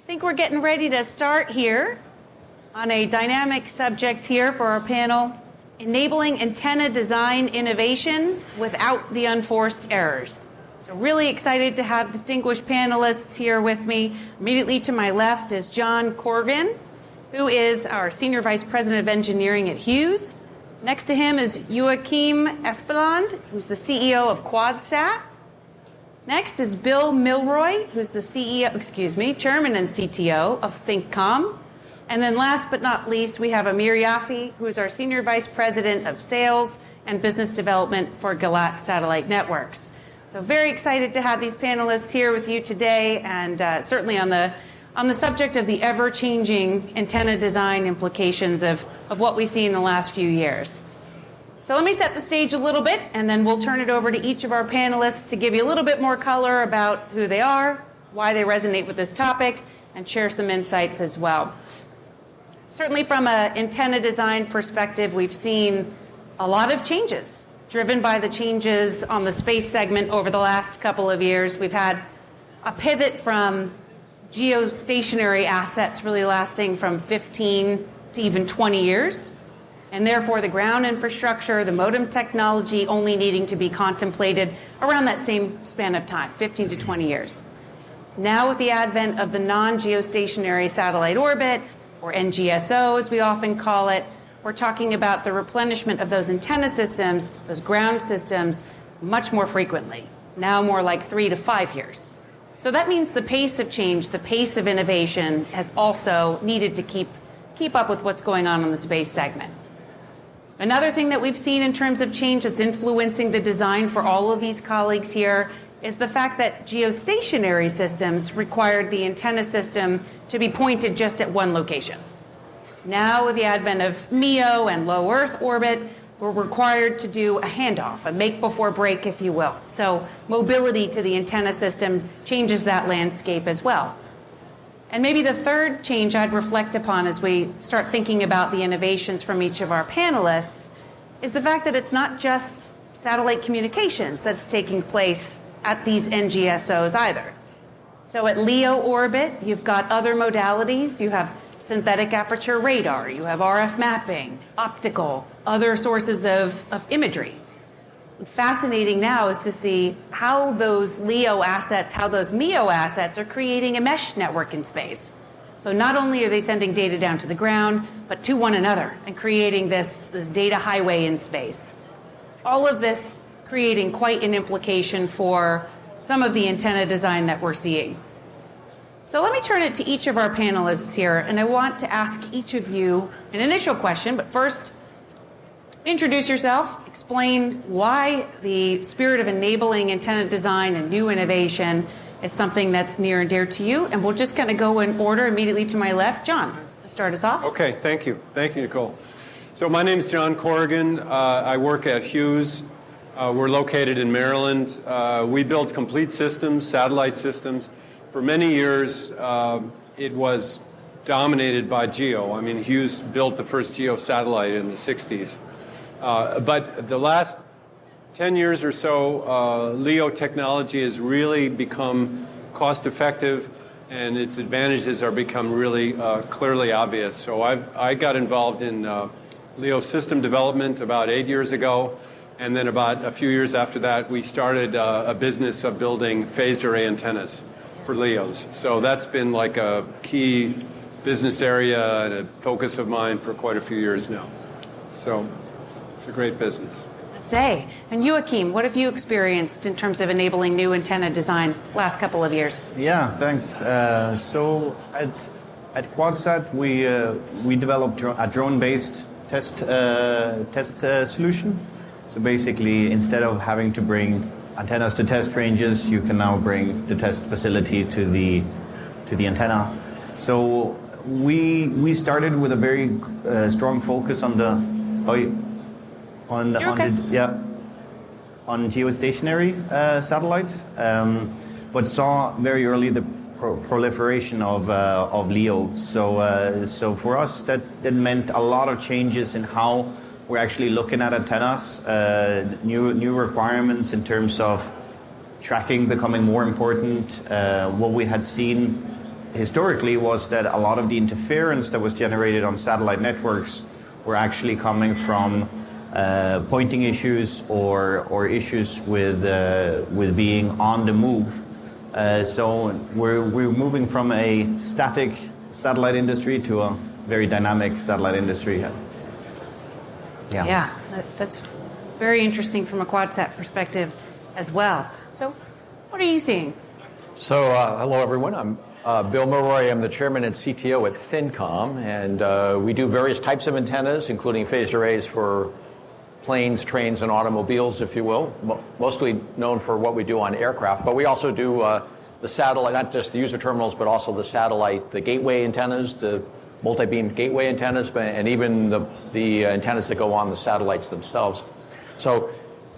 think we're getting ready to start here on a dynamic subject here for our panel, enabling antenna design innovation without the unforced errors. So really excited to have distinguished panelists here with me. Immediately to my left is John Corrigan, who is our Senior Vice President of Engineering at Hughes. Next to him is Joachim Espeland, who's the CEO of QuadSat. Next is Bill Milroy, who's the Chairman and CTO of ThinkCom. And then last but not least, we have Amir Yafi, who is our Senior Vice President of Sales and Business Development for Galat Satellite Networks. So very excited to have these panelists here with you today, and certainly on the subject of the ever-changing antenna design implications of what we see in the last few years. So let me set the stage a little bit, and then we'll turn it over to each of our panelists to give you a little bit more color about who they are, why they resonate with this topic, and share some insights as well. Certainly from an antenna design perspective, we've seen a lot of changes, driven by the changes on the space segment over the last couple of years. We've had a pivot from geostationary assets really lasting from 15 to even 20 years, and therefore the ground infrastructure, the modem technology only needing to be contemplated around that same span of time, 15 to 20 years. Now with the advent of the non-geostationary satellite orbit, or NGSO as we often call it, we're talking about the replenishment of those antenna systems, those ground systems, much more frequently, now more like 3 to 5 years. So that means the pace of change, the pace of innovation has also needed to keep up with what's going on in the space segment. Another thing that we've seen in terms of change that's influencing the design for all of these colleagues here is the fact that geostationary systems required the antenna system to be pointed just at one location. Now, with the advent of MEO and low Earth orbit, we're required to do a handoff, a make before break, if you will. So mobility to the antenna system changes that landscape as well. And maybe the third change I'd reflect upon as we start thinking about the innovations from each of our panelists is the fact that it's not just satellite communications that's taking place at these NGSOs either. So at LEO orbit, you've got other modalities. You have synthetic aperture radar, you have RF mapping, optical, other sources of imagery. Fascinating now is to see how those LEO assets, how those MEO assets are creating a mesh network in space. So not only are they sending data down to the ground, but to one another and creating this data highway in space. All of this creating quite an implication for some of the antenna design that we're seeing. So let me turn it to each of our panelists here, and I want to ask each of you an initial question, but first, introduce yourself, explain why the spirit of enabling antenna design and new innovation is something that's near and dear to you, and we'll just kind of go in order immediately to my left. John, to start us off. Okay, thank you. Thank you, Nicole. So my name is John Corrigan. I work at Hughes. We're located in Maryland. We build complete systems, satellite systems. For many years, it was dominated by GEO. I mean, Hughes built the first GEO satellite in the 60s. But the last 10 years or so, LEO technology has really become cost-effective, and its advantages are become really clearly obvious. So I got involved in LEO system development about 8 years ago. And then about a few years after that, we started a business of building phased array antennas for LEOs. So that's been like a key business area and a focus of mine for quite a few years now. So it's a great business. Let's say. And Joachim, what have you experienced in terms of enabling new antenna design last couple of years? Yeah, thanks. So at QuadSat, we developed a drone-based test solution. So basically, instead of having to bring antennas to test ranges, you can now bring the test facility to the antenna. So we started with a very strong focus on geostationary satellites, but saw very early the proliferation of LEO. So for us, that meant a lot of changes in how we're actually looking at antennas, new requirements in terms of tracking becoming more important. What we had seen historically was that a lot of the interference that was generated on satellite networks were actually coming from pointing issues or issues with being on the move. So we're moving from a static satellite industry to a very dynamic satellite industry. Yeah, that's very interesting from a QuadSat perspective as well. So what are you seeing? So hello, everyone. I'm Bill Milroy. I'm the chairman and CTO at ThinCom, and we do various types of antennas, including phased arrays for planes, trains, and automobiles, if you will, mostly known for what we do on aircraft. But we also do the satellite, not just the user terminals, but also the satellite, the gateway antennas, the multi-beam gateway antennas, and even the antennas that go on the satellites themselves. So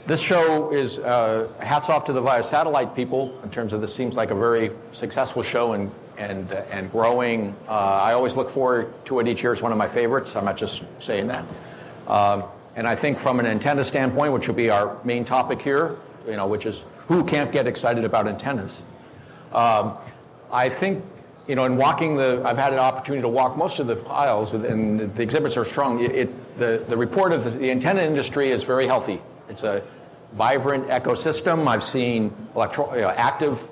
this show is hats off to the Via Satellite people in terms of this seems like a very successful show and growing. I always look forward to it each year. It's one of my favorites. I'm not just saying that. And I think from an antenna standpoint, which will be our main topic here, which is who can't get excited about antennas. I think, in walking I've had an opportunity to walk most of the aisles, and the exhibits are strong. The report of the antenna industry is very healthy. It's a vibrant ecosystem. I've seen active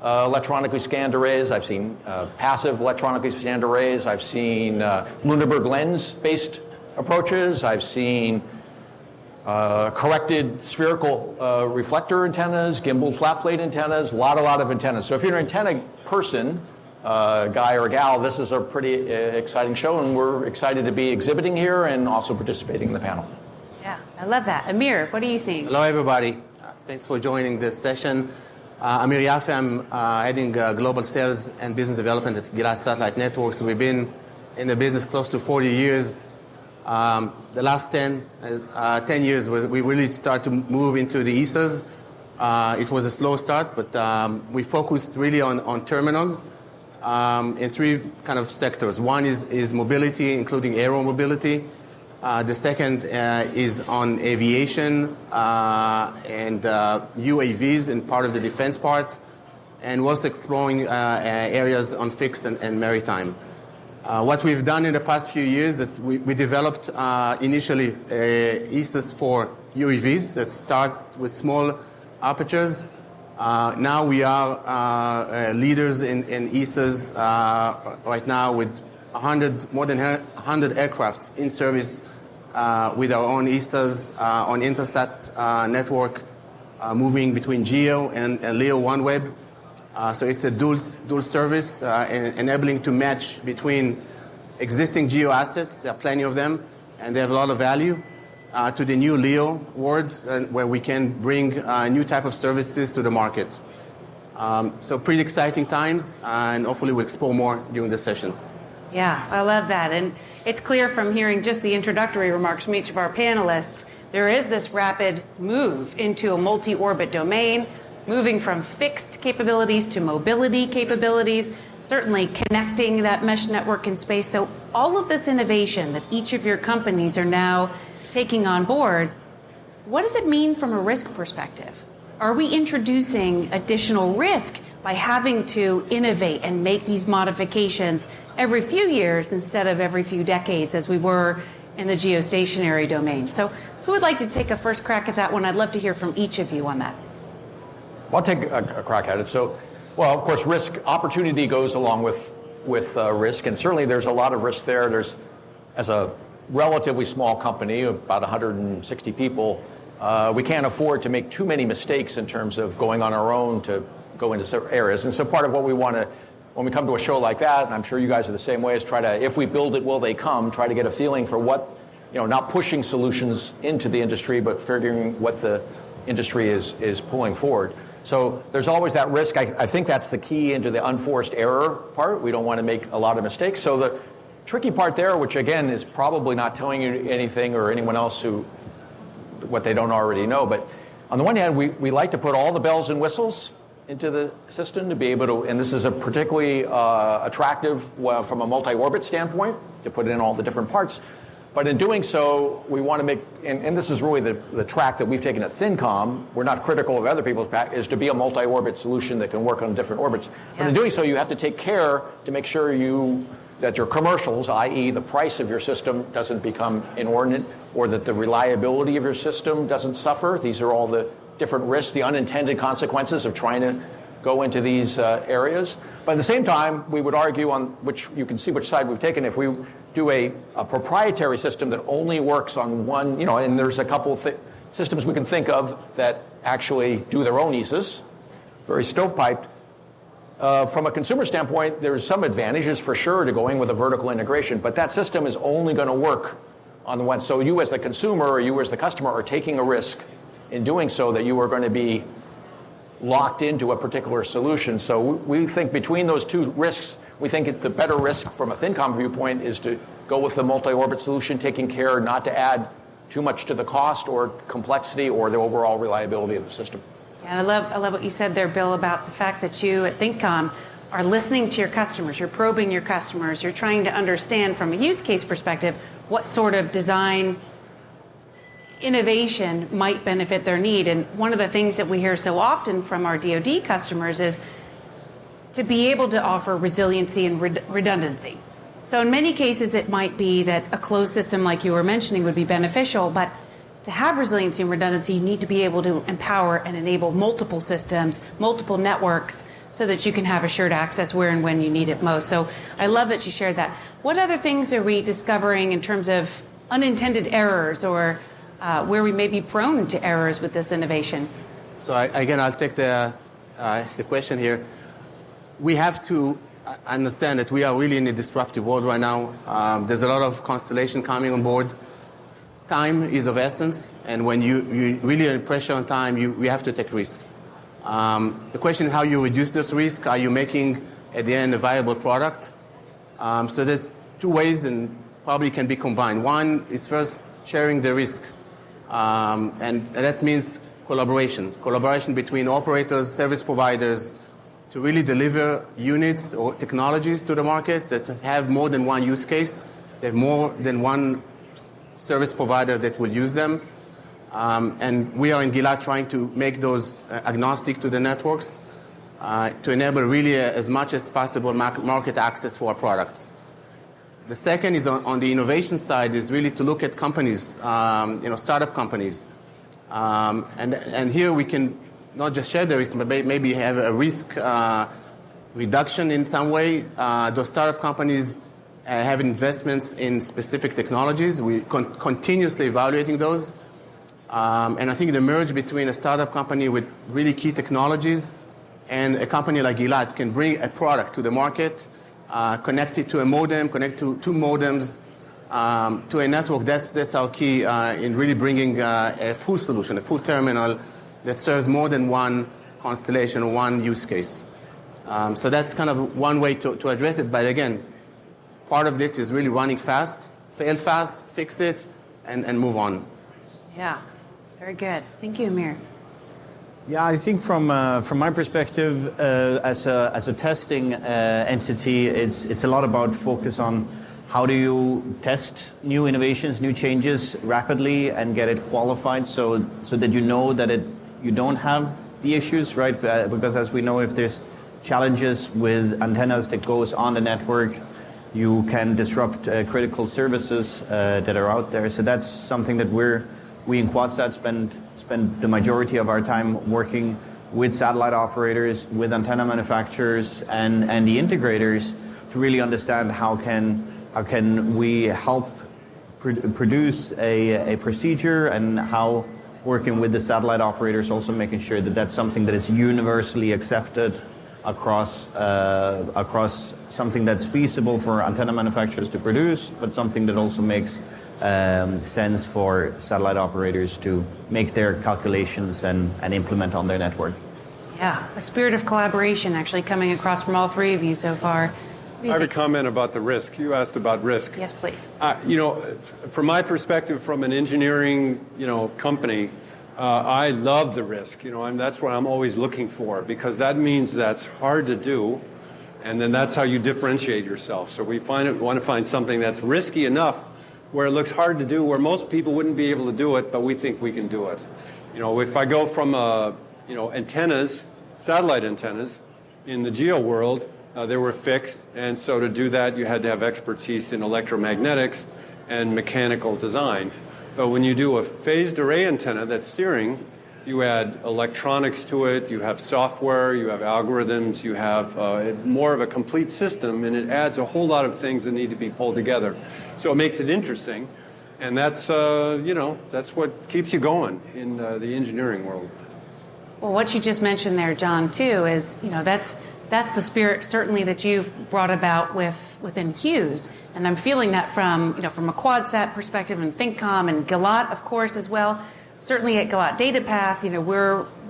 electronically scanned arrays. I've seen passive electronically scanned arrays. I've seen Lunenburg lens-based approaches. I've seen corrected spherical reflector antennas, gimbal flat plate antennas, a lot of antennas. So if you're an antenna person, guy or gal, this is a pretty exciting show, and we're excited to be exhibiting here and also participating in the panel. Yeah, I love that. Amir, what are you seeing? Hello, everybody. Thanks for joining this session. Amir Yafe, I'm heading global sales and business development at Gilat Satellite Networks. We've been in the business close to 40 years. The last 10 years, we really started to move into the ESAs. It was a slow start, but we focused really on terminals in three kind of sectors. One is mobility, including aero mobility. The second is on aviation and UAVs and part of the defense part, and was exploring areas on fixed and maritime. What we've done in the past few years that we developed initially ESAs for UAVs that start with small apertures. Now we are leaders in ESAs right now with more than 100 aircrafts in service with our own ESAs on Intelsat network, moving between GEO and LEO OneWeb. So it's a dual service, enabling to match between existing GEO assets, there are plenty of them, and they have a lot of value, to the new LEO world, where we can bring new type of services to the market. So pretty exciting times, and hopefully we'll explore more during the session. Yeah, I love that. And it's clear from hearing just the introductory remarks from each of our panelists, there is this rapid move into a multi-orbit domain, moving from fixed capabilities to mobility capabilities, certainly connecting that mesh network in space. So all of this innovation that each of your companies are now taking on board, what does it mean from a risk perspective? Are we introducing additional risk by having to innovate and make these modifications every few years instead of every few decades as we were in the geostationary domain? So who would like to take a first crack at that one? I'd love to hear from each of you on that. I'll take a crack at it. So, well, of course, risk opportunity goes along with risk, and certainly there's a lot of risk there. There's, as a relatively small company, about 160 people, we can't afford to make too many mistakes in terms of going on our own to go into certain areas. And so part of what we want to, when we come to a show like that, and I'm sure you guys are the same way, is try to, if we build it, will they come? Try to get a feeling for what, not pushing solutions into the industry, but figuring what the industry is pulling forward. So there's always that risk. I think that's the key into the unforced error part. We don't want to make a lot of mistakes. So the tricky part there, which again is probably not telling you anything or anyone else what they don't already know, but on the one hand, we like to put all the bells and whistles into the system to be able to, and this is a particularly attractive from a multi-orbit standpoint, to put in all the different parts. But in doing so, we want to make, and this is really the track that we've taken at ThinCom, we're not critical of other people's track, is to be a multi-orbit solution that can work on different orbits. Yeah. But in doing so, you have to take care to make sure that your commercials, i.e. the price of your system, doesn't become inordinate, or that the reliability of your system doesn't suffer. These are all the different risks, the unintended consequences of trying to go into these areas. But at the same time, we would argue on which, you can see which side we've taken, if we do a proprietary system that only works on one, and there's a couple of systems we can think of that actually do their own ESAs, very stovepiped. From a consumer standpoint, there's some advantages for sure to going with a vertical integration, but that system is only going to work on the one. So you as the consumer or you as the customer are taking a risk in doing so that you are going to be locked into a particular solution. So we think between those two risks, we think the better risk from a ThinCom viewpoint is to go with the multi-orbit solution, taking care not to add too much to the cost or complexity or the overall reliability of the system. And I love what you said there, Bill, about the fact that you at ThinCom are listening to your customers, you're probing your customers, you're trying to understand from a use case perspective what sort of design innovation might benefit their need. And one of the things that we hear so often from our DoD customers is to be able to offer resiliency and redundancy. So in many cases, it might be that a closed system like you were mentioning would be beneficial, but to have resiliency and redundancy, you need to be able to empower and enable multiple systems, multiple networks, so that you can have assured access where and when you need it most. So I love that you shared that. What other things are we discovering in terms of unintended errors or where we may be prone to errors with this innovation? So I'll take the question here. We have to understand that we are really in a disruptive world right now. There's a lot of constellation coming on board. Time is of essence, and when you really are pressure on time, we have to take risks. The question is how you reduce this risk. Are you making, at the end, a viable product? So there's two ways and probably can be combined. One is first sharing the risk. And that means collaboration between operators, service providers, to really deliver units or technologies to the market that have more than one use case. They have more than one service provider that will use them. And we are in Gilat trying to make those agnostic to the networks to enable really as much as possible market access for our products. The second is on the innovation side is really to look at companies, startup companies. And here we can not just share the risk, but maybe have a risk reduction in some way. Those startup companies have investments in specific technologies. We're continuously evaluating those. And I think the merge between a startup company with really key technologies and a company like Gilat can bring a product to the market, connect it to a modem, connect to two modems, to a network. That's our key in really bringing a full solution, a full terminal that serves more than one constellation or one use case. So that's kind of one way to address it. But again, part of it is really running fast, fail fast, fix it, and move on. Yeah, very good. Thank you, Amir. Yeah, I think from my perspective, as a testing entity, it's a lot about focus on how do you test new innovations, new changes rapidly and get it qualified so that you know that you don't have the issues, right? Because as we know, if there's challenges with antennas that goes on the network, you can disrupt critical services that are out there. So that's something that we in QuadSat spend the majority of our time working with satellite operators, with antenna manufacturers, and the integrators to really understand how can we help produce a procedure, and how working with the satellite operators also making sure that that's something that is universally accepted across something that's feasible for antenna manufacturers to produce, but something that also makes sense for satellite operators to make their calculations and implement on their network. Yeah, a spirit of collaboration actually coming across from all three of you so far. I have a comment about the risk. You asked about risk. Yes, please. From my perspective, from an engineering, company, I love the risk. That's what I'm always looking for, because that means that's hard to do, and then that's how you differentiate yourself. So we want to find something that's risky enough where it looks hard to do, where most people wouldn't be able to do it, but we think we can do it. If I go from antennas, satellite antennas, in the geo world, they were fixed, and so to do that, you had to have expertise in electromagnetics and mechanical design. But when you do a phased array antenna that's steering, you add electronics to it, you have software, you have algorithms, you have more of a complete system, and it adds a whole lot of things that need to be pulled together. So it makes it interesting, and that's what keeps you going in the engineering world. Well, what you just mentioned there, John, too, is that's the spirit certainly that you've brought about within Hughes, and I'm feeling that from a QuadSat perspective and ThinkCom and Gilat, of course, as well. Certainly at Gilat DataPath,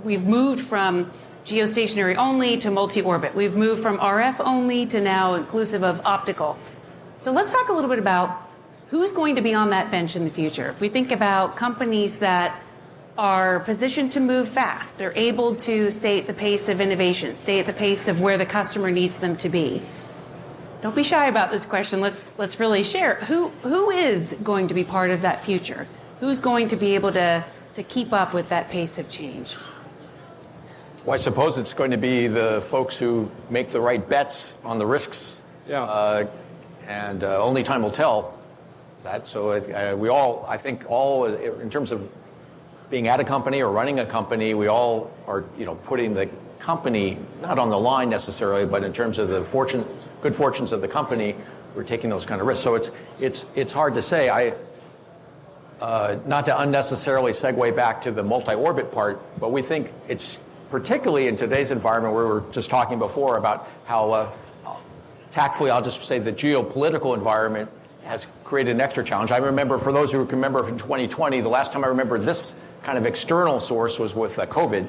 we've moved from geostationary only to multi-orbit. We've moved from RF only to now inclusive of optical. So let's talk a little bit about who's going to be on that bench in the future. If we think about companies that are positioned to move fast, they're able to stay at the pace of innovation, stay at the pace of where the customer needs them to be. Don't be shy about this question. Let's really share. Who is going to be part of that future? Who's going to be able to keep up with that pace of change? Well, I suppose it's going to be the folks who make the right bets on the risks. Yeah. And only time will tell that. So I think in terms of being at a company or running a company, we all are, putting the company not on the line necessarily, but in terms of the good fortunes of the company, we're taking those kind of risks. So it's hard to say. Not to unnecessarily segue back to the multi-orbit part, but we think it's particularly in today's environment where we were just talking before about how tactfully, I'll just say the geopolitical environment has created an extra challenge. I remember, for those who can remember from 2020, the last time I remember this kind of external source was with COVID.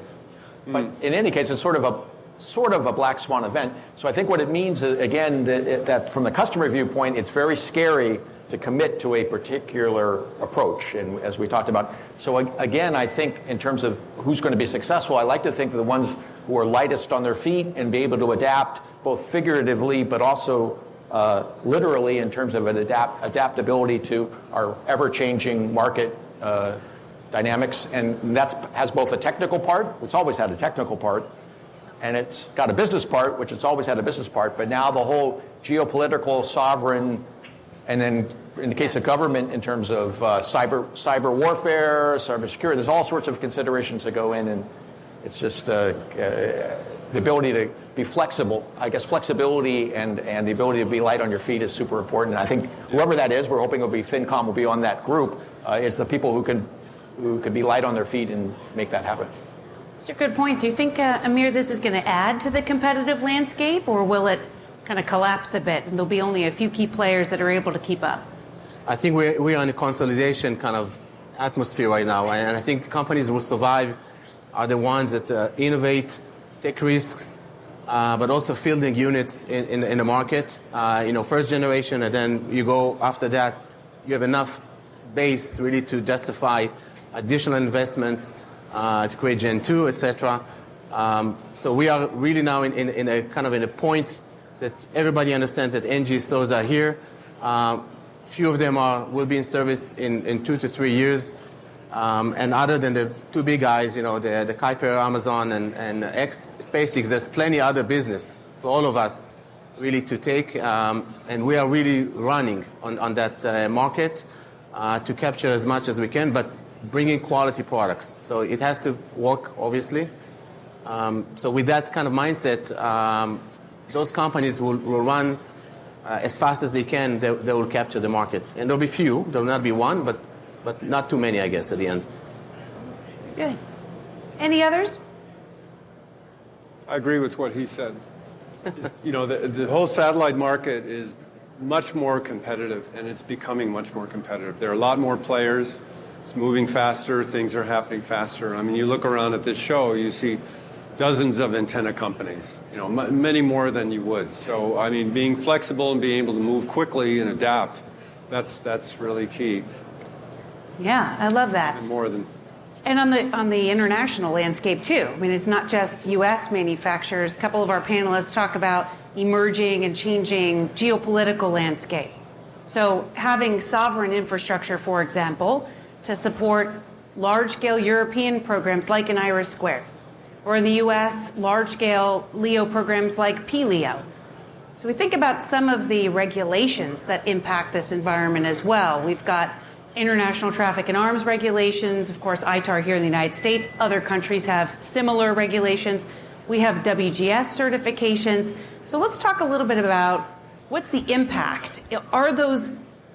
But in any case, it's sort of a black swan event. So I think what it means, again, that from the customer viewpoint, it's very scary to commit to a particular approach, and as we talked about. So again, I think in terms of who's going to be successful, I like to think that the ones who are lightest on their feet and be able to adapt both figuratively but also literally in terms of an adaptability to our ever-changing market dynamics. And that has both a technical part, it's always had a technical part, and it's got a business part, which it's always had a business part, but now the whole geopolitical, sovereign, and then in the case of government, in terms of cyber warfare, cybersecurity, there's all sorts of considerations that go in, and it's just the ability to be flexible. I guess flexibility and the ability to be light on your feet is super important. And I think whoever that is, we're hoping it'll be ThinkCom will be on that group, is the people who can be light on their feet and make that happen. These are good points. Do you think, Amir, this is going to add to the competitive landscape, or will it kind of collapse a bit and there'll be only a few key players that are able to keep up? I think we are in a consolidation kind of atmosphere right now, and I think companies who will survive are the ones that innovate, take risks, but also fielding units in the market. First generation, and then you go after that, you have enough base really to justify additional investments to create Gen 2, etc. So we are really now in a point that everybody understands that NGSOs are here. Few of them will be in service in 2 to 3 years. And other than the two big guys, the Kuiper, Amazon, and SpaceX, there's plenty other business for all of us really to take. And we are really running on that market to capture as much as we can, but bringing quality products. So it has to work, obviously. So with that kind of mindset, those companies will run as fast as they can. They will capture the market. And there'll be few. There will not be one, but not too many, I guess, at the end. Good. Any others? I agree with what he said. The whole satellite market is much more competitive, and it's becoming much more competitive. There are a lot more players. It's moving faster. Things are happening faster. I mean, you look around at this show, you see dozens of antenna companies, many more than you would. So, I mean, being flexible and being able to move quickly and adapt, that's really key. Yeah, I love that. And more than. And on the international landscape too. I mean, it's not just U.S. manufacturers. A couple of our panelists talk about emerging and changing geopolitical landscape. So having sovereign infrastructure, for example, to support large-scale European programs like an IRIS², or in the US, large-scale LEO programs like PLEO. So we think about some of the regulations that impact this environment as well. We've got international traffic and arms regulations, of course, ITAR here in the United States. Other countries have similar regulations. We have WGS certifications. So let's talk a little bit about what's the impact. Are those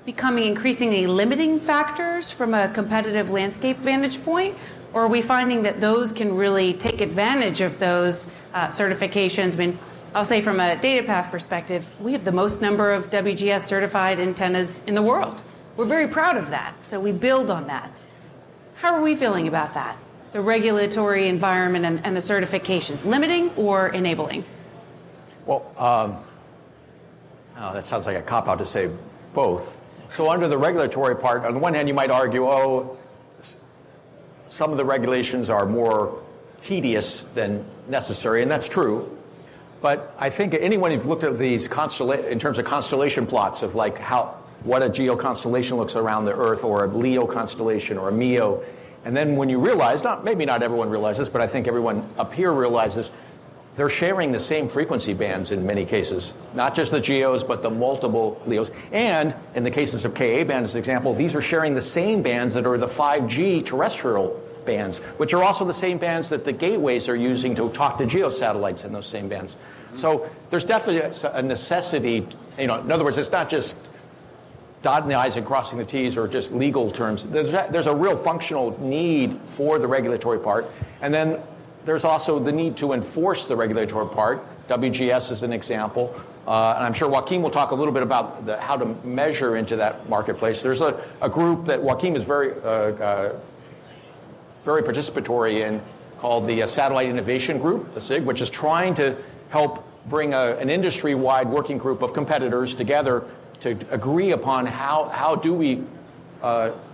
becoming increasingly limiting factors from a competitive landscape vantage point? Or are we finding that those can really take advantage of those certifications? I mean, I'll say from a data path perspective, we have the most number of WGS certified antennas in the world. We're very proud of that, so we build on that. How are we feeling about that? The regulatory environment and the certifications, limiting or enabling? Well, that sounds like a cop-out to say both. So under the regulatory part, on the one hand, you might argue, some of the regulations are more tedious than necessary, and that's true. But I think anyone who's looked at these in terms of constellation plots of like what a geo constellation looks around the Earth, or a LEO constellation, or a MEO, and then when you realize, maybe not everyone realizes, but I think everyone up here realizes, they're sharing the same frequency bands in many cases, not just the GEOs, but the multiple LEOs. And in the cases of Ka band, as an example, these are sharing the same bands that are the 5G terrestrial bands, which are also the same bands that the gateways are using to talk to GEO satellites in those same bands. So there's definitely a necessity, in other words, it's not just dotting the I's and crossing the T's or just legal terms. There's a real functional need for the regulatory part. And then there's also the need to enforce the regulatory part. WGS is an example. And I'm sure Joaquin will talk a little bit about how to measure into that marketplace. There's a group that Joaquin is very participatory in called the Satellite Innovation Group, the SIG, which is trying to help bring an industry-wide working group of competitors together to agree upon how do we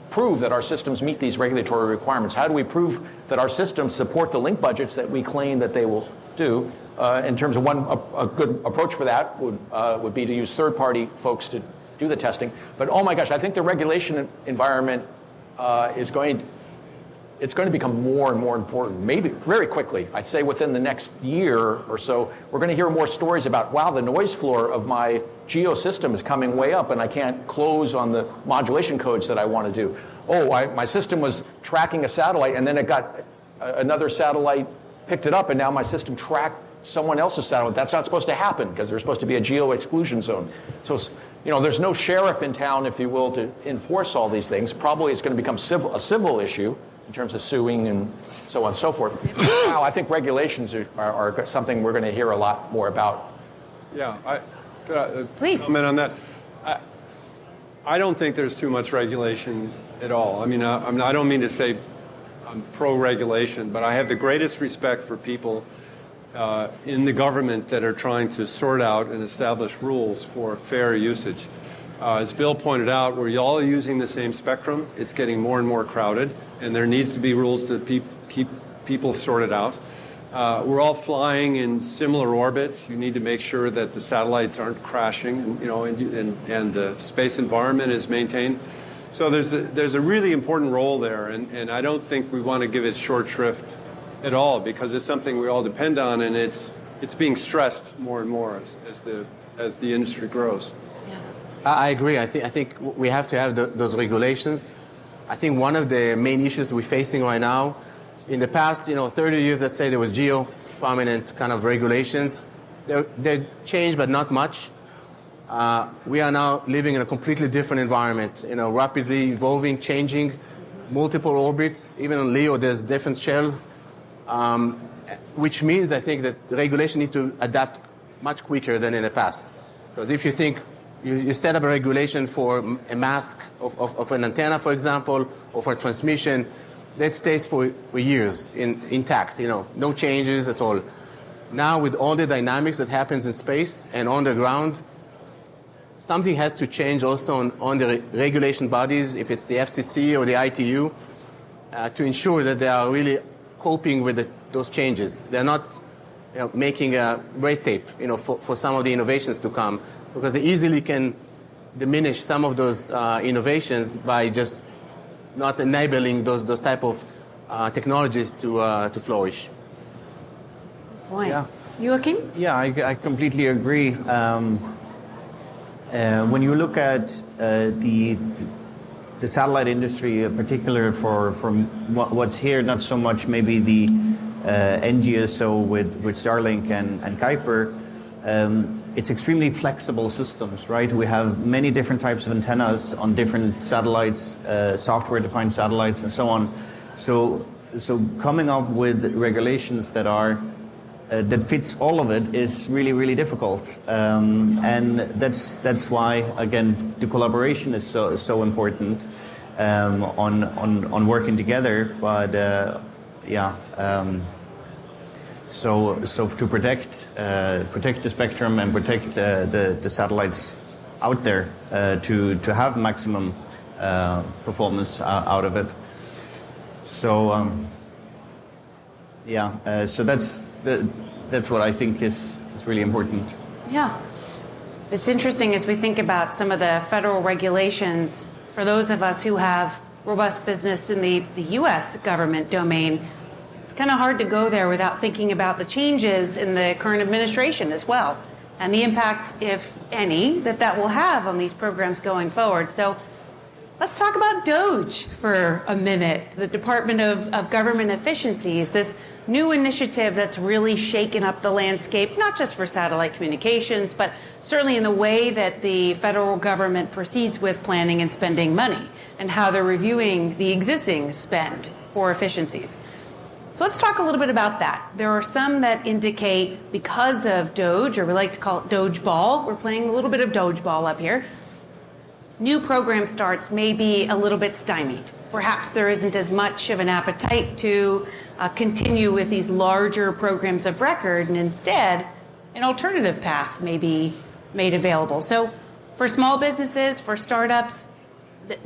prove that our systems meet these regulatory requirements? How do we prove that our systems support the link budgets that we claim that they will do? In terms of a good approach for that would be to use third-party folks to do the testing. But oh my gosh, I think the regulation environment it's going to become more and more important, maybe very quickly. I'd say within the next year or so, we're going to hear more stories about, wow, the noise floor of my GEO system is coming way up and I can't close on the modulation codes that I want to do. My system was tracking a satellite and then it got another satellite picked it up and now my system tracked someone else's satellite. That's not supposed to happen because there's supposed to be a GEO exclusion zone. So, there's no sheriff in town, if you will, to enforce all these things. Probably it's going to become a civil issue in terms of suing and so on and so forth. Now, I think regulations are something we're going to hear a lot more about. Yeah, Please comment on that. I don't think there's too much regulation at all. I mean, I don't mean to say I'm pro-regulation, but I have the greatest respect for people in the government that are trying to sort out and establish rules for fair usage. As Bill pointed out, we're all using the same spectrum. It's getting more and more crowded, and there needs to be rules to keep people sorted out. We're all flying in similar orbits. You need to make sure that the satellites aren't crashing, and the space environment is maintained. So there's a really important role there, and I don't think we want to give it short shrift at all because it's something we all depend on, and it's being stressed more and more as the industry grows. I agree. I think we have to have those regulations. I think one of the main issues we're facing right now, in the past, 30 years, let's say there was geo prominent kind of regulations. They changed, but not much. We are now living in a completely different environment, rapidly evolving, changing, multiple orbits. Even on LEO, there's different shells, which means I think that the regulation needs to adapt much quicker than in the past. Because if you think you set up a regulation for a mask of an antenna, for example, or for transmission, that stays for years intact, no changes at all. Now, with all the dynamics that happens in space and on the ground, something has to change also on the regulation bodies, if it's the FCC or the ITU, to ensure that they are really coping with those changes. They're not making a red tape, for some of the innovations to come, because they easily can diminish some of those innovations by just not enabling those type of technologies to flourish. Point. Yeah. Joachim? Yeah, I completely agree. When you look at the satellite industry, in particular from what's here, not so much maybe the NGSO with Starlink and Kuiper, it's extremely flexible systems, right? We have many different types of antennas on different satellites, software-defined satellites, and so on. So coming up with regulations that are that fits all of it is really, really difficult, and that's why again the collaboration is so important on working together. But So to protect the spectrum and protect the satellites out there to have maximum performance out of it. So so that's what I think is really important. Yeah. It's interesting as we think about some of the federal regulations for those of us who have robust business in the U.S. government domain. It's kind of hard to go there without thinking about the changes in the current administration as well, and the impact, if any, that will have on these programs going forward. So let's talk about DOGE for a minute, the Department of Government Efficiencies, this new initiative that's really shaken up the landscape, not just for satellite communications, but certainly in the way that the federal government proceeds with planning and spending money and how they're reviewing the existing spend for efficiencies. So let's talk a little bit about that. There are some that indicate because of DOGE, or we like to call it DOGE ball, we're playing a little bit of DOGE ball up here, new program starts may be a little bit stymied. Perhaps there isn't as much of an appetite to continue with these larger programs of record, and instead an alternative path may be made available. So for small businesses, for startups,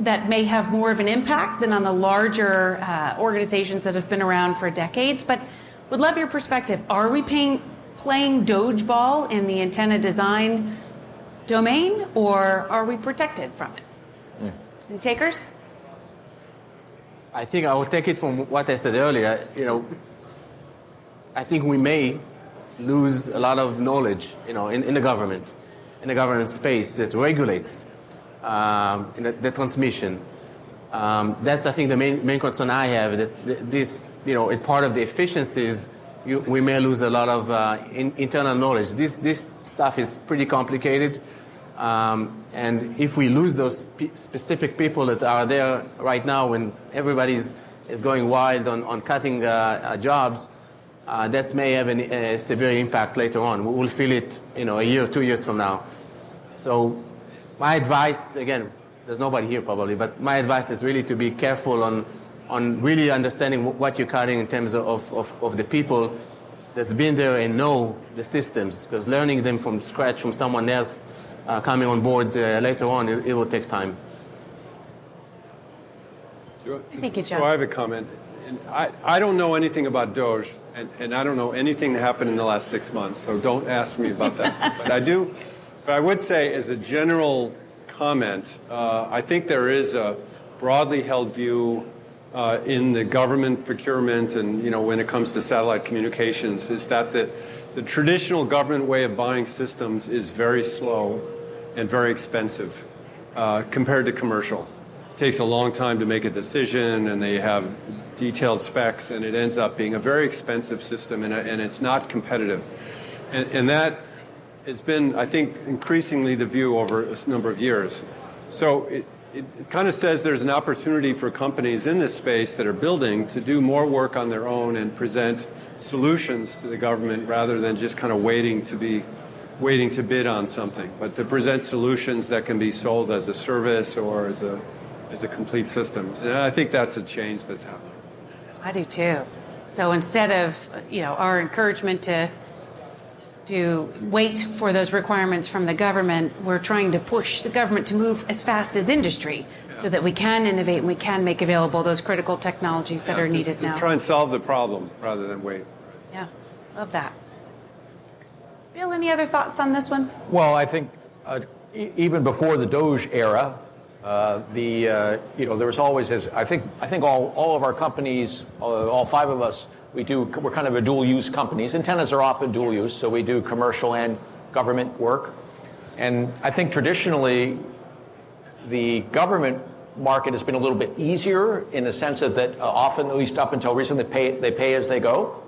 that may have more of an impact than on the larger organizations that have been around for decades. But would love your perspective. Are we playing dodgeball in the antenna design domain, or are we protected from it? Any takers? I think I will take it from what I said earlier. I think we may lose a lot of knowledge, in the government space that regulates the transmission. That's, I think, the main concern I have, that this, in part of the efficiencies, we may lose a lot of internal knowledge. This stuff is pretty complicated, and if we lose those specific people that are there right now when everybody is going wild on cutting jobs, that may have a severe impact later on. We'll feel it, a year, 2 years from now. So my advice, again, there's nobody here probably, but my advice is really to be careful on really understanding what you're cutting in terms of the people that's been there and know the systems, because learning them from scratch from someone else coming on board later on, it will take time. Thank you, John. So I have a comment. And I don't know anything about DOGE, and I don't know anything that happened in the last 6 months, so don't ask me about that. But I would say, as a general comment, I think there is a broadly held view in the government procurement and, when it comes to satellite communications, is that the traditional government way of buying systems is very slow and very expensive compared to commercial. It takes a long time to make a decision, and they have detailed specs, and it ends up being a very expensive system, and it's not competitive. And that has been, I think, increasingly the view over a number of years. So it kind of says there's an opportunity for companies in this space that are building to do more work on their own and present solutions to the government rather than just kind of waiting to bid on something, but to present solutions that can be sold as a service or as a complete system. And I think that's a change that's happening. I do too. So instead of our encouragement to wait for those requirements from the government, we're trying to push the government to move as fast as industry so that we can innovate and we can make available those critical technologies that are needed now. Try and solve the problem rather than wait. Yeah, love that. Bill, any other thoughts on this one? Well, I think even before the Doge era, there was always, I think all of our companies, all 5 of us, we're kind of a dual use companies. Antennas are often dual use, so we do commercial and government work. And I think traditionally the government market has been a little bit easier in the sense that often, at least up until recently, they pay as they go,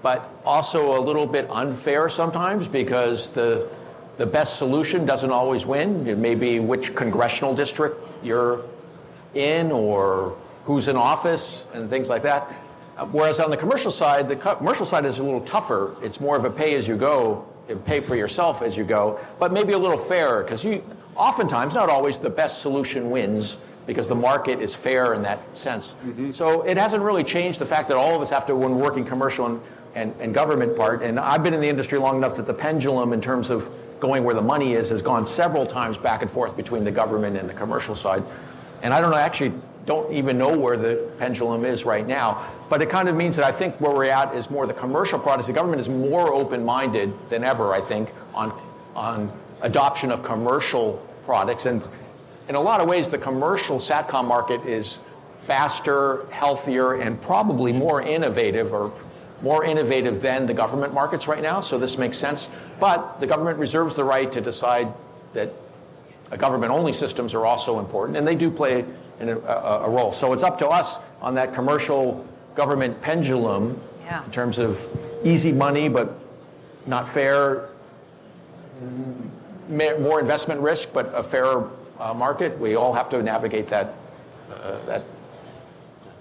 but also a little bit unfair sometimes because the best solution doesn't always win. It may be which congressional district you're in or who's in office and things like that. Whereas on the commercial side is a little tougher. It's more of a pay as you go, pay for yourself as you go, but maybe a little fairer because oftentimes, not always, the best solution wins because the market is fair in that sense. Mm-hmm. So it hasn't really changed the fact that all of us have to, when working commercial and government part, and I've been in the industry long enough that the pendulum in terms of going where the money is has gone several times back and forth between the government and the commercial side. And I don't even know where the pendulum is right now. But it kind of means that I think where we're at is more the commercial products. The government is more open-minded than ever, I think, on adoption of commercial products. And in a lot of ways, the commercial SATCOM market is faster, healthier, and probably more innovative than the government markets right now. So this makes sense. But the government reserves the right to decide that government-only systems are also important, and they do play a role. So it's up to us on that commercial government pendulum in terms of easy money but not fair, more investment risk but a fair market. We all have to navigate that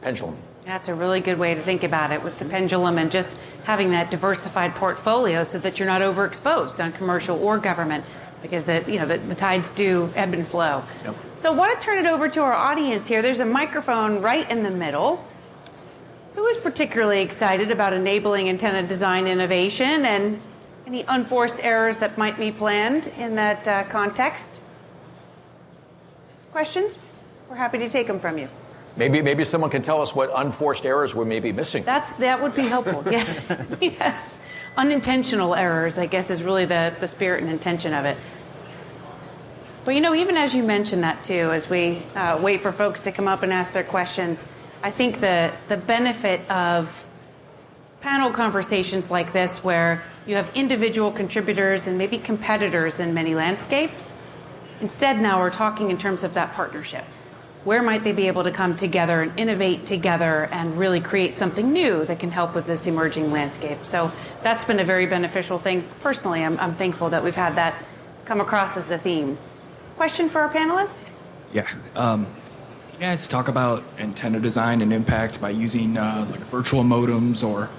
pendulum. That's a really good way to think about it, with the pendulum and just having that diversified portfolio so that you're not overexposed on commercial or government, because the tides do ebb and flow. Yep. So I want to turn it over to our audience here. There's a microphone right in the middle. Who is particularly excited about enabling antenna design innovation and any unforced errors that might be planned in that context? Questions? We're happy to take them from you. Maybe someone can tell us what unforced errors we may be missing. That would be helpful. Yeah. Yes. Unintentional errors, I guess, is really the spirit and intention of it. But even as you mentioned that too, as we wait for folks to come up and ask their questions, I think the benefit of panel conversations like this, where you have individual contributors and maybe competitors in many landscapes, instead now we're talking in terms of that partnership. Where might they be able to come together and innovate together and really create something new that can help with this emerging landscape? So that's been a very beneficial thing. Personally, I'm thankful that we've had that come across as a theme. Question for our panelists? Yeah. Can you guys talk about antenna design and impact by using like virtual modems or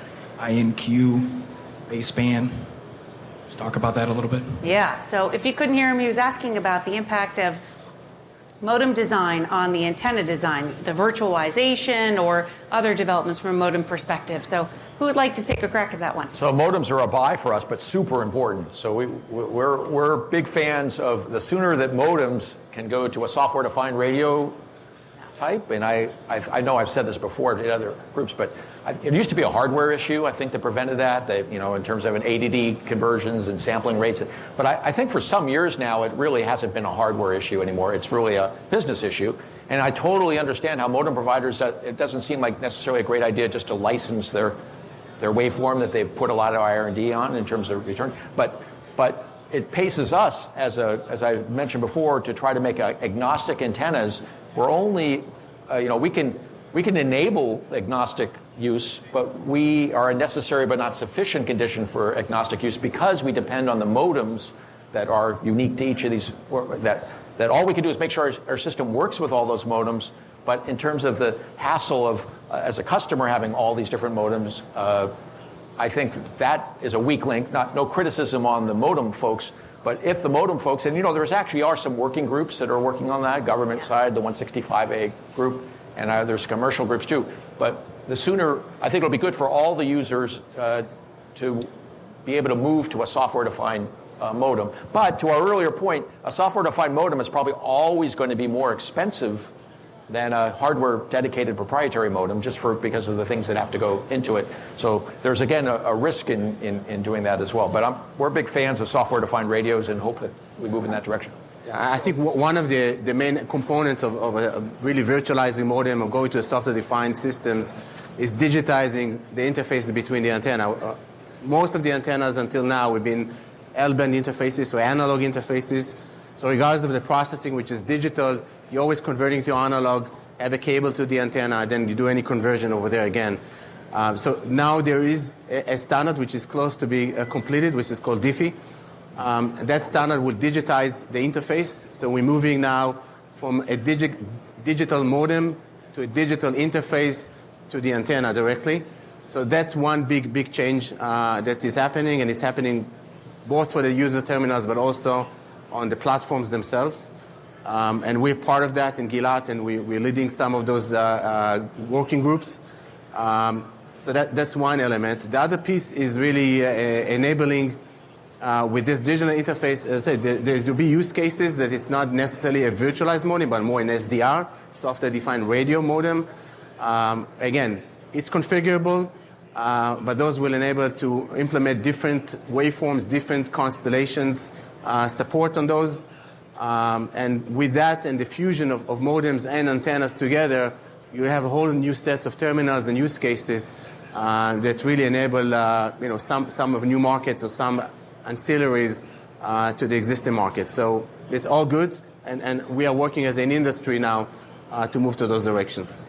INQ baseband? Just talk about that a little bit. Yeah. So if you couldn't hear him, he was asking about the impact of modem design on the antenna design, the virtualization or other developments from a modem perspective. So who would like to take a crack at that one? So modems are a buy for us, but super important. So we're big fans of the sooner that modems can go to a software-defined radio type. And I know I've said this before in other groups, but it used to be a hardware issue, I think, that prevented that, in terms of an ADD conversions and sampling rates. But I think for some years now, it really hasn't been a hardware issue anymore. It's really a business issue. And I totally understand how modem providers, it doesn't seem like necessarily a great idea just to license their waveform that they've put a lot of R&D on in terms of return. But it paces us, as I mentioned before, to try to make agnostic antennas. We're only, we can enable agnostic use, but we are a necessary but not sufficient condition for agnostic use because we depend on the modems that are unique to each of these, that all we can do is make sure our system works with all those modems. But in terms of the hassle of, as a customer, having all these different modems, I think that is a weak link. No criticism on the modem folks, but if the modem folks, and there's actually are some working groups that are working on that, government side, the 165A group, and there's commercial groups too. But the sooner, I think it'll be good for all the users to be able to move to a software-defined modem. But to our earlier point, a software-defined modem is probably always going to be more expensive than a hardware-dedicated proprietary modem, just because of the things that have to go into it. So there's, again, a risk in doing that as well. But we're big fans of software-defined radios and hope that we move in that direction. I think one of the main components of a really virtualizing modem or going to a software-defined systems is digitizing the interface between the antenna. Most of the antennas until now have been L-band interfaces or analog interfaces. So regardless of the processing, which is digital, you're always converting to analog, have a cable to the antenna, then you do any conversion over there again. So now there is a standard which is close to be completed, which is called Diffie. That standard will digitize the interface. So we're moving now from a digital modem to a digital interface to the antenna directly. So that's one big change that is happening, and it's happening both for the user terminals but also on the platforms themselves. And we're part of that in Gilat, and we're leading some of those working groups. So that's one element. The other piece is really enabling with this digital interface. As I said, there will be use cases that it's not necessarily a virtualized modem, but more an SDR, software-defined radio modem. Again, it's configurable, but those will enable to implement different waveforms, different constellations, support on those. And with that and the fusion of modems and antennas together, you have a whole new sets of terminals and use cases that really enable some of new markets or some ancillaries to the existing market. So it's all good, and we are working as an industry now to move to those directions.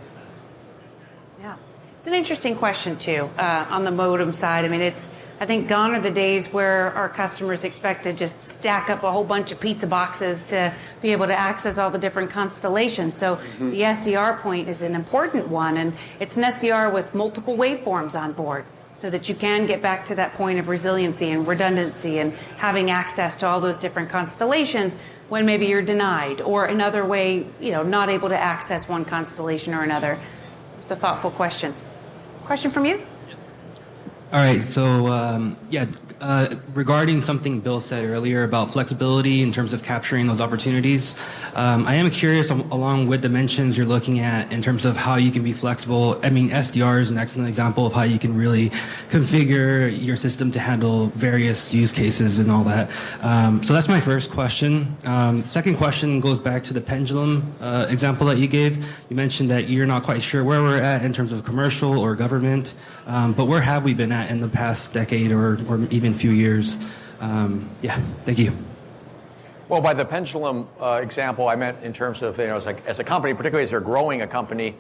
Yeah. It's an interesting question, too, on the modem side. I mean, I think gone are the days where our customers expect to just stack up a whole bunch of pizza boxes to be able to access all the different constellations. So the SDR point is an important one, and it's an SDR with multiple waveforms on board so that you can get back to that point of resiliency and redundancy and having access to all those different constellations when maybe you're denied or another way, not able to access one constellation or another. It's a thoughtful question. Question from you? All right, so regarding something Bill said earlier about flexibility in terms of capturing those opportunities, I am curious along what dimensions you're looking at in terms of how you can be flexible. I mean, SDR is an excellent example of how you can really configure your system to handle various use cases and all that. So that's my first question. Second question goes back to the pendulum example that you gave. You mentioned that you're not quite sure where we're at in terms of commercial or government, but where have we been at in the past decade or even few years? Thank you. Well, by the pendulum example, I meant in terms of, as a company, particularly as they're growing a company,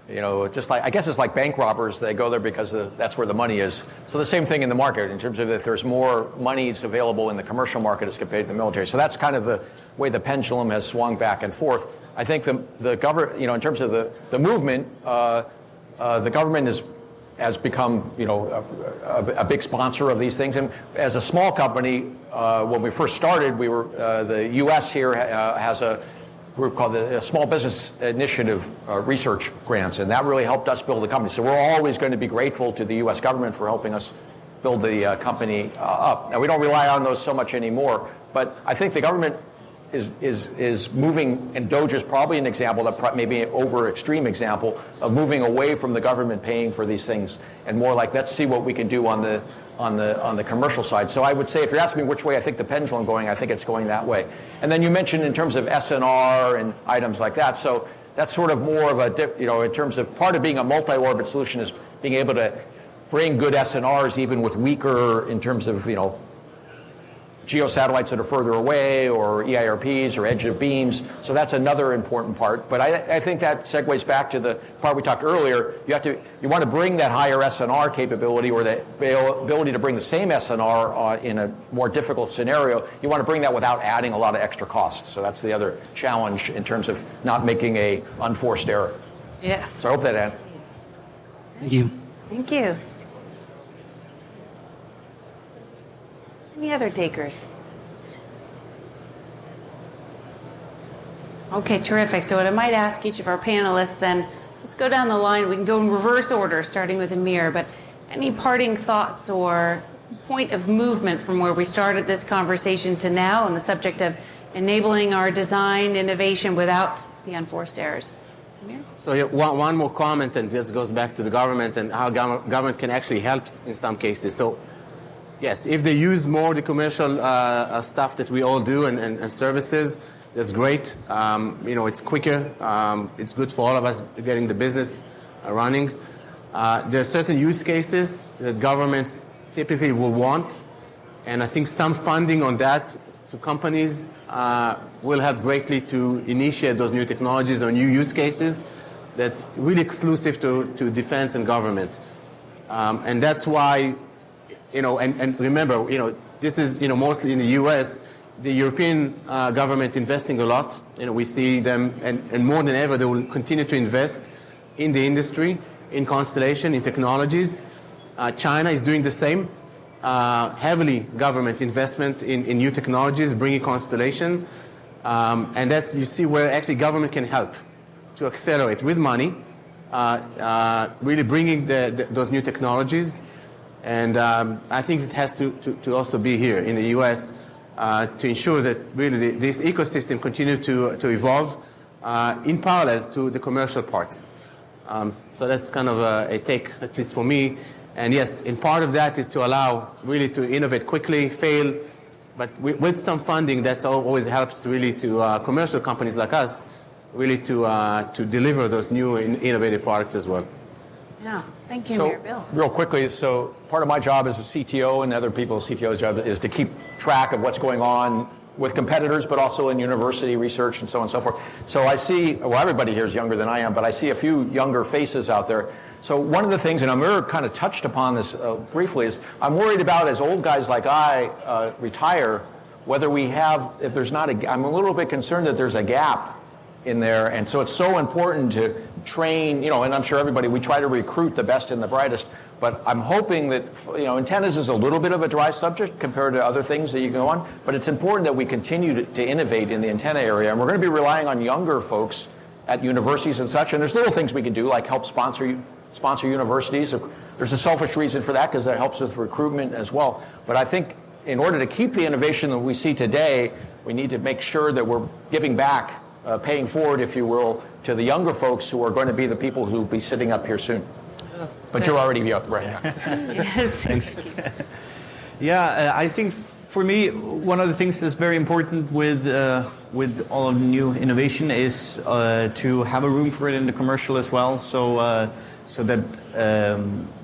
just like, I guess it's like bank robbers. They go there because that's where the money is. So the same thing in the market in terms of if there's more monies available in the commercial market as compared to the military. So that's kind of the way the pendulum has swung back and forth. I think the government, in terms of the movement, the government has become, a big sponsor of these things. And as a small company, when we first started, we were the U.S. here has a group called the Small Business Initiative Research Grants, and that really helped us build the company. So we're always going to be grateful to the U.S. government for helping us build the company up. Now, we don't rely on those so much anymore, but I think the government is moving, and DOGE is probably an example, that maybe an over extreme example of moving away from the government paying for these things and more like, let's see what we can do on the commercial side. So I would say, if you're asking me which way I think the pendulum going, I think it's going that way. And then you mentioned in terms of SNR and items like that. So that's sort of more of a, in terms of part of being a multi-orbit solution is being able to bring good SNRs even with weaker in terms of, geosatellites that are further away or EIRPs or edge of beams. So that's another important part. But I think that segues back to the part we talked earlier. You want to bring that higher SNR capability or the ability to bring the same SNR in a more difficult scenario. You want to bring that without adding a lot of extra costs. So that's the other challenge in terms of not making a unforced error. Yes. So I hope that answers. Thank you. Thank you. Any other takers? Okay, terrific. So what I might ask each of our panelists then, let's go down the line. We can go in reverse order, starting with Amir, but any parting thoughts or point of movement from where we started this conversation to now on the subject of enabling our design innovation without the unforced errors? Amir? So one more comment, and this goes back to the government and how government can actually help in some cases. So yes, if they use more the commercial stuff that we all do and services, That's great. It's quicker. It's good for all of us getting the business running. There are certain use cases that governments typically will want, and I think some funding on that to companies will help greatly to initiate those new technologies or new use cases that really exclusive to defense and government. And that's why, and remember, this is, mostly in the U.S., the European government investing a lot. We see them, and more than ever, they will continue to invest in the industry, in constellation, in technologies. China is doing the same. Heavily government investment in new technologies, bringing constellation. And that's, you see where actually government can help to accelerate with money, really bringing those new technologies. And I think it has to also be here in the U.S. To ensure that really this ecosystem continue to evolve in parallel to the commercial parts. So that's kind of a take, at least for me. And yes, in part of that is to allow really to innovate quickly, fail, but with some funding that always helps to really to commercial companies like us really to deliver those new innovative products as well. Yeah, thank you, So, Mayor Bill. real quickly, so part of my job as a CTO and other people's CTO's job is to keep track of what's going on with competitors, but also in university research and so on and so forth. So I see, well, everybody here is younger than I am, but I see a few younger faces out there. So one of the things, and Amir kind of touched upon this briefly, is I'm worried about as old guys like I retire, whether we have, if there's not I'm a little bit concerned that there's a gap in there. And so it's so important to train, and I'm sure everybody, we try to recruit the best and the brightest, but I'm hoping that, antennas is a little bit of a dry subject compared to other things that you can go on, but it's important that we continue to innovate in the antenna area. And we're going to be relying on younger folks at universities and such, and there's little things we can do, like help sponsor universities. There's a selfish reason for that, because that helps with recruitment as well. But I think in order to keep the innovation that we see today, we need to make sure that we're giving back, paying forward, if you will, to the younger folks who are going to be the people who will be sitting up here soon. But you're already up, right? Yes. Thanks. Yeah, I think for me, one of the things that's very important with all of the new innovation is to have a room for it in the commercial as well. So that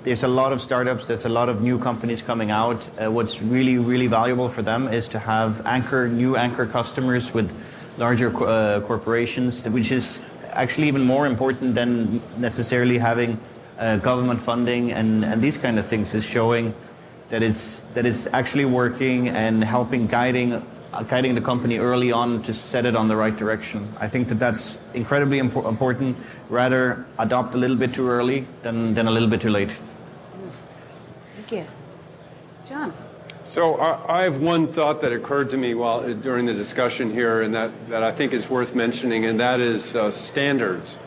there's a lot of startups, there's a lot of new companies coming out. What's really, really valuable for them is to have new anchor customers with larger corporations, which is actually even more important than necessarily having government funding and these kind of things, is showing that it's actually working and helping guiding the company early on to set it on the right direction. I think that's incredibly important. Rather adopt a little bit too early than a little bit too late. Thank you. John. So I have one thought that occurred to me during the discussion here, and that I think is worth mentioning, and that is standards.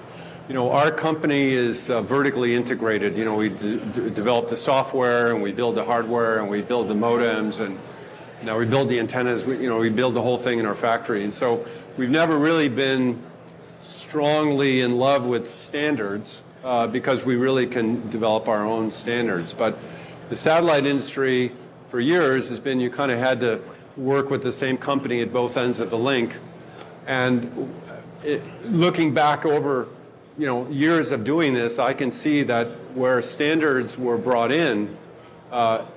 Our company is vertically integrated. We develop the software, and we build the hardware, and we build the modems, and now we build the antennas. We build the whole thing in our factory. And so we've never really been strongly in love with standards because we really can develop our own standards. But the satellite industry for years has been, you kind of had to work with the same company at both ends of the link. And looking back over years of doing this, I can see that where standards were brought in,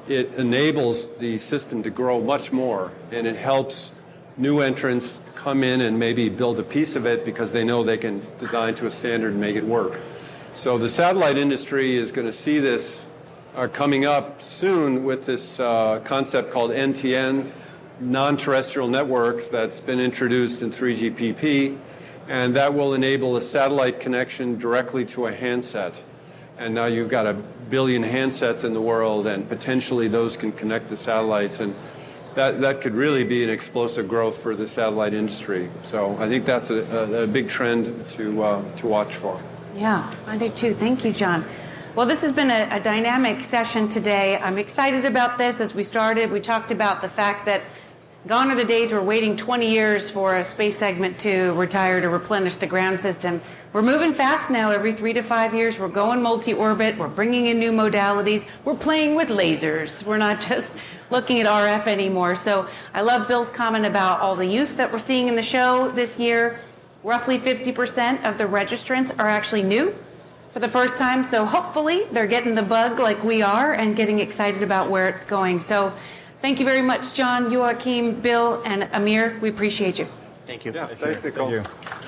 it enables the system to grow much more, and it helps new entrants come in and maybe build a piece of it because they know they can design to a standard and make it work. So the satellite industry is going to see this coming up soon with this concept called NTN, non-terrestrial networks, that's been introduced in 3GPP, and that will enable a satellite connection directly to a handset. And now you've got 1 billion handsets in the world, and potentially those can connect the satellites, and that could really be an explosive growth for the satellite industry. So I think that's a big trend to watch for. Yeah, I do too. Thank you, John. Well, this has been a dynamic session today. I'm excited about this. As we started, we talked about the fact that gone are the days we're waiting 20 years for a space segment to retire to replenish the ground system. We're moving fast now. Every 3 to 5 years, we're going multi-orbit. We're bringing in new modalities. We're playing with lasers. We're not just looking at RF anymore. So I love Bill's comment about all the youth that we're seeing in the show this year. Roughly 50% of the registrants are actually new for the first time. So hopefully they're getting the bug like we are and getting excited about where it's going. So thank you very much, John, Joachim, Bill, and Amir. We appreciate you. Thank you. Yeah, thanks, Nicole. Thank you.